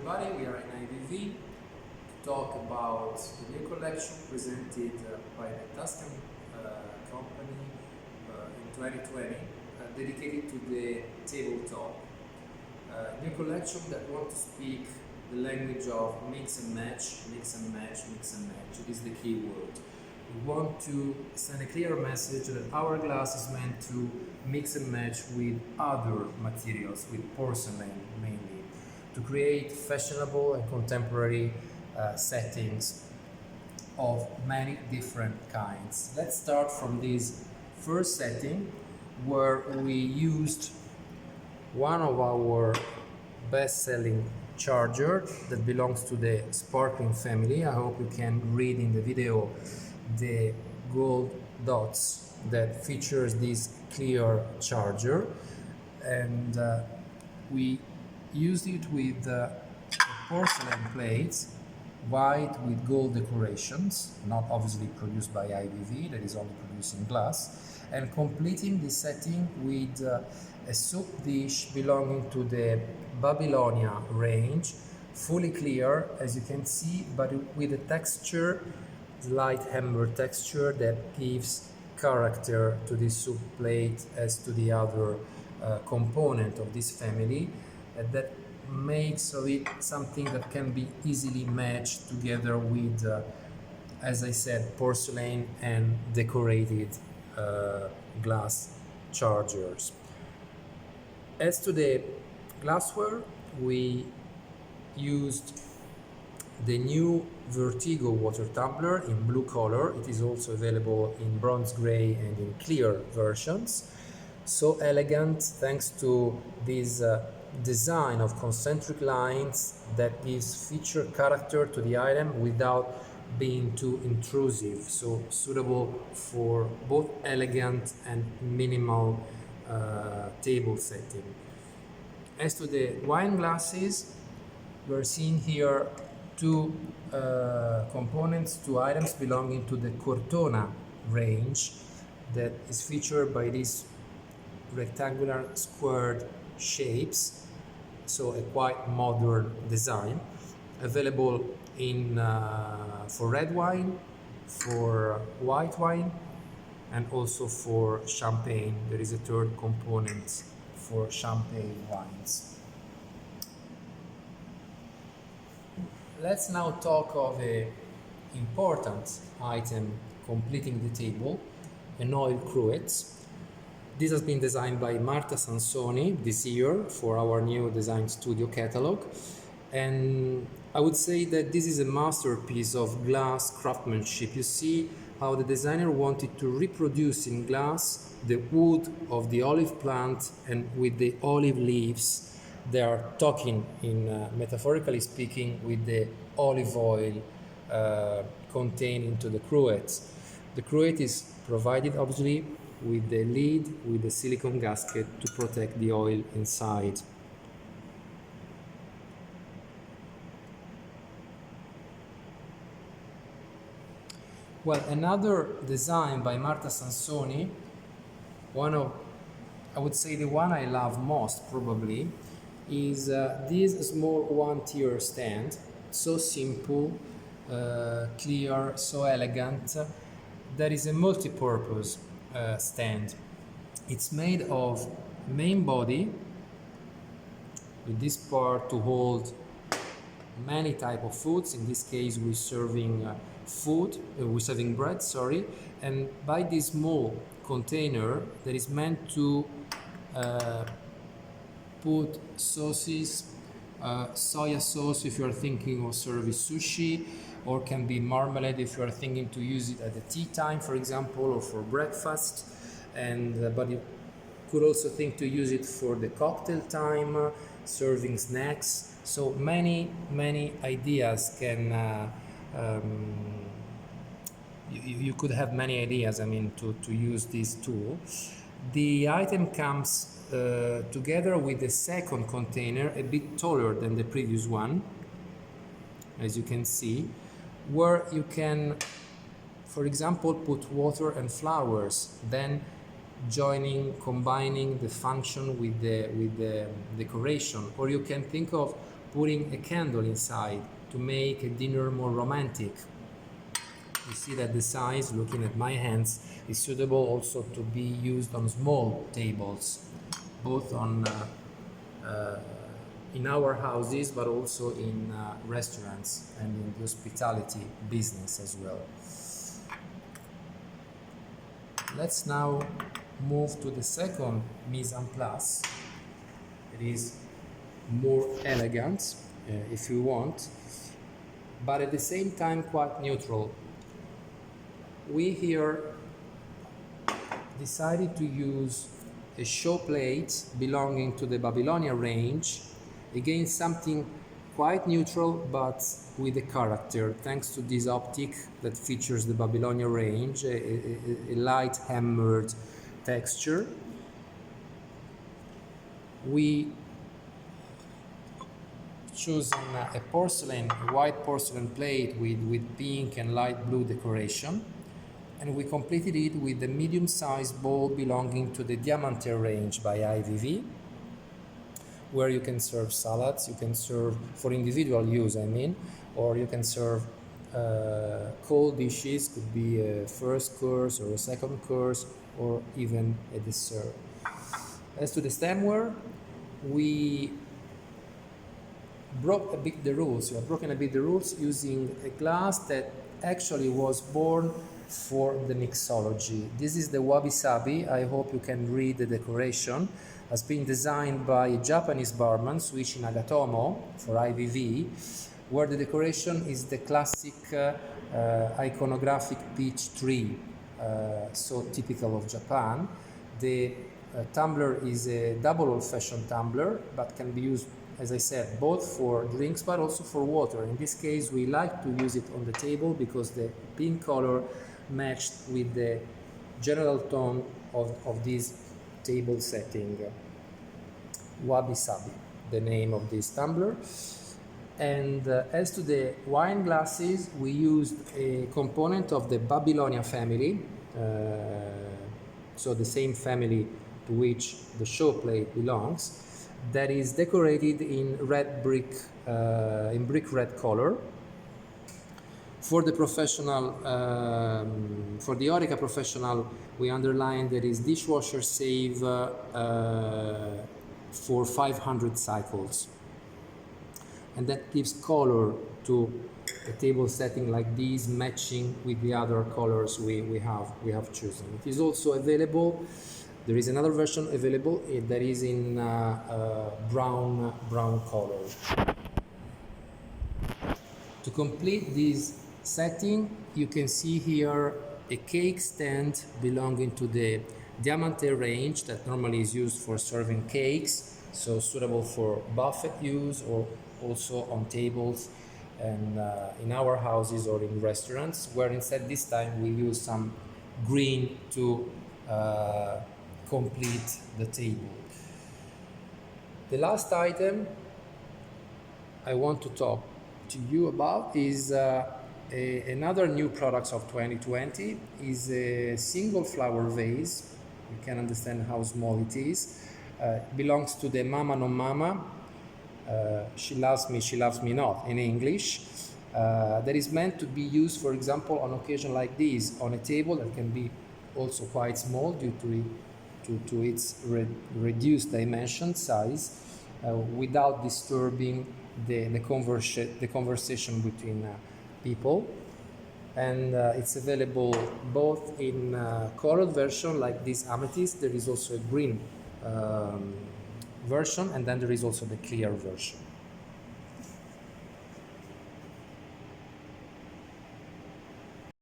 everybody, we are in IVV to talk about the new collection presented by the Tuscan company in 2020, dedicated to the tabletop. New collection that want to speak the language of mix and match, mix and match, mix and match. It is the key word. We want to send a clear message that our glass is meant to mix and match with other materials, with porcelain mainly, to create fashionable and contemporary settings of many different kinds. Let's start from this first setting where we used one of our best-selling charger that belongs to the sparkling family. I hope you can read in the video the gold dots that features this clear charger, and we used it with porcelain plates, white with gold decorations, not obviously produced by IVV, that is only produced in glass, and completing the setting with a soup dish belonging to the Babilonia range, fully clear as you can see, but with a texture, light amber texture that gives character to this soup plate as to the other component of this family, that makes of it something that can be easily matched together with, as I said, porcelain and decorated glass chargers. As to the glassware, we used the new Vertigo water tumbler in blue color. It is also available in bronze gray and in clear versions. So elegant thanks to this design of concentric lines that gives feature character to the item without being too intrusive, so suitable for both elegant and minimal table setting. As to the wine glasses, we're seeing here two components, two items belonging to the Cortona range that is featured by these rectangular squared shapes, so a quite modern design, available in for red wine, for white wine, and also for champagne. There is a third component for champagne wines. Let's now talk of an important item completing the table, an oil cruet. This has been designed by Marta Sansoni this year for our new design studio catalog, and I would say that this is a masterpiece of glass craftsmanship. You see how the designer wanted to reproduce in glass the wood of the olive plant, and with the olive leaves they are talking, in metaphorically speaking, with the olive oil contained into the cruet. The cruet is provided obviously with the lid with the silicone gasket to protect the oil inside. Well, another design by Marta Sansoni, I would say the one I love most probably, is this small one-tier stand, so simple, clear, so elegant. That is a multipurpose stand. It's made of main body with this part to hold many type of foods. In this case we're serving bread, and by this small container that is meant to put sauces, soya sauce if you are thinking of serving sushi, or can be marmalade if you are thinking to use it at the tea time, for example, or for breakfast. And but you could also think to use it for the cocktail time, serving snacks. So many ideas can. You could have many ideas, I mean, to use this tool. The item comes together with the second container, a bit taller than the previous one, as you can see, where you can, for example, put water and flowers, then combining the function with the decoration. Or you can think of putting a candle inside to make a dinner more romantic. You see that the size, looking at my hands, is suitable also to be used on small tables, both on in our houses, but also in restaurants and in the hospitality business as well. Let's now move to the second mise en place. It is more elegant, if you want, but at the same time quite neutral. We here decided to use a show plate belonging to the Babilonia range, again something quite neutral but with a character, thanks to this optic that features the Babilonia range, a light hammered texture. We chosen a porcelain, a white porcelain plate with pink and light blue decoration, and we completed it with a medium-sized bowl belonging to the Diamante range by IVV, where you can serve salads, you can serve for individual use, or you can serve cold dishes, could be a first course or a second course, or even a dessert. As to the stemware, we broke a bit the rules. We have broken a bit the rules using a glass that actually was born for the mixology. This is the wabi-sabi. I hope you can read the decoration. Has been designed by a Japanese barman, Sushi Nagatomo, for IVV, where the decoration is the classic iconographic peach tree, so typical of Japan. The tumbler is a double old-fashioned tumbler, but can be used, as I said, both for drinks but also for water. In this case, we like to use it on the table because the pink color matched with the general tone of this table setting. Wabi-sabi, the name of this tumbler. And as to the wine glasses, we used a component of the Babilonia family, so the same family to which the show plate belongs, that is decorated in red brick, in brick red color. For the professional, for the Oreca professional, we underline that is dishwasher safe for 500 cycles. And that gives color to a table setting like this, matching with the other colors we have chosen. It is also available. There is another version available that is in brown color. To complete this setting, you can see here a cake stand belonging to the Diamante range that normally is used for serving cakes, so suitable for buffet use or also on tables and in our houses or in restaurants, where instead this time we use some green to complete the table. The last item I want to talk to you about is another new product of 2020 is a single flower vase. You can understand how small it is. It belongs to the Mama Non Mama. She loves me not in English. That is meant to be used, for example, on occasion like this, on a table that can be also quite small due to its reduced dimension size, without disturbing the conversation between people. And it's available both in colored version like this amethyst. There is also a green version, and then there is also the clear version.